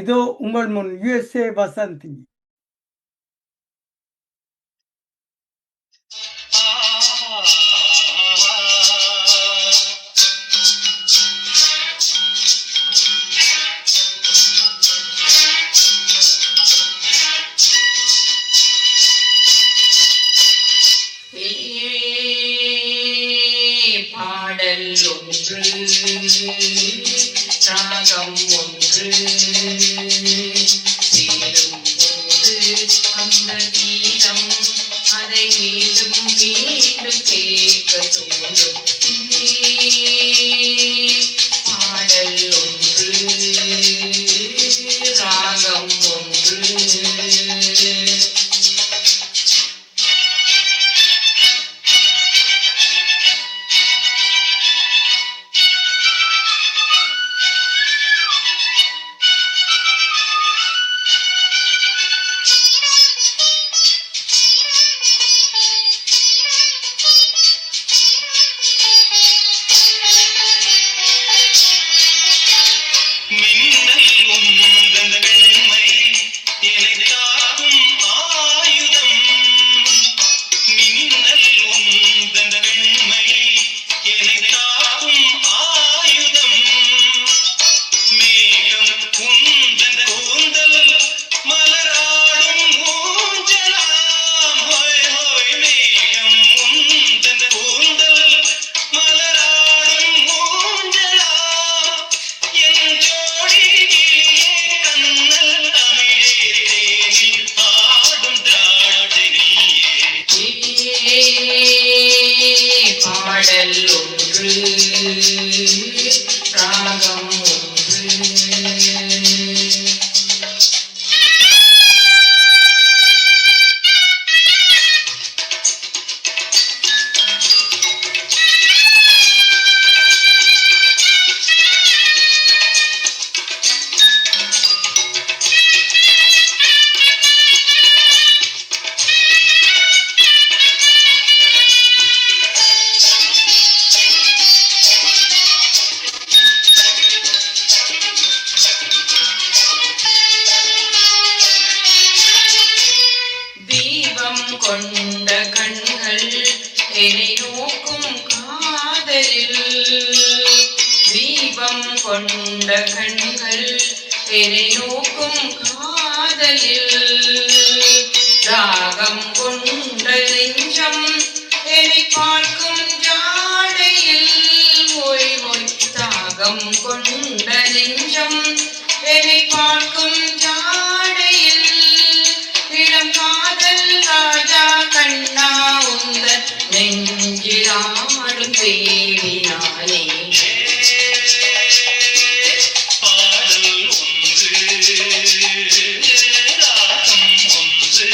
இதோ உங்கள் முன் யுஎஸ்ஏ வசந்தி. பாடல் ஒன்று, ராகம் ஒன்று, சேரும் போது அந்த கீதம் அதை மீண்டும் மீண்டும் கேட்க தோன்றும். பாடல் ஒன்று, ராகம் ஒன்று. பாடல் ஒன்று, ராகம் ஒன்று. கொண்ட கண்கள் என்னை நோக்கும் காதலில், தீபம் கொண்ட கண்கள் என்னை நோக்கும் காதலில், ராகம் கொண்ட நெஞ்சம் என்னை பார்க்கும் ஜாடையில், ஓய் ஓய் தாகம் கொண்ட நெஞ்சம் என்னை பார்க்கும் ஜாடையில், இளம் காதல் ராஜா கண்ணா உந்தன் நெஞ்சில் ஆடும் தேவி நானே. பாடல் ஒன்று, ராகம் ஒன்று.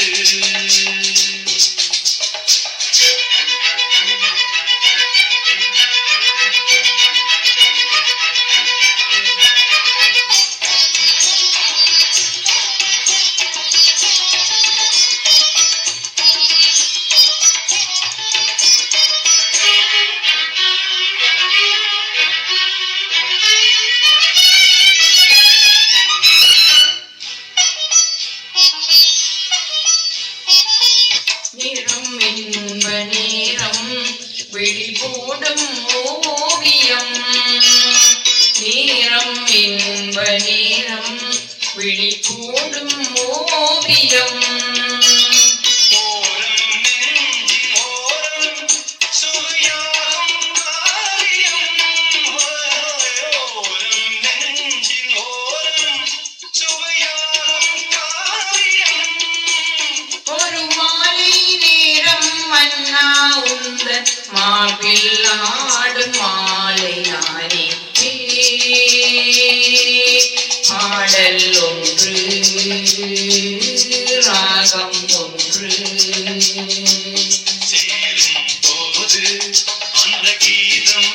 நேரம் இன்ப நேரம் விழி போடும் ஓவியம், நேரம் இன்ப நேரம் விழி போடும் ஓவியம், மார்பில் ஆடும் மாலை நானே. பாடல் ஒன்று, ராகம் ஒன்று. சேரும் போது அந்த கீதம்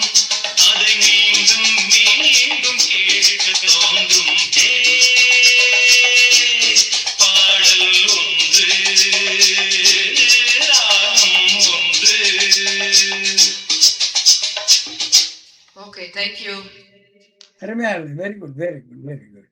அதை மீண்டும் மீண்டும் கேட்க தோன்றும். பாடல் ஒன்று, ராகம் ஒன்று. Okay, thank you. அருமையாக, very good, very good, very good.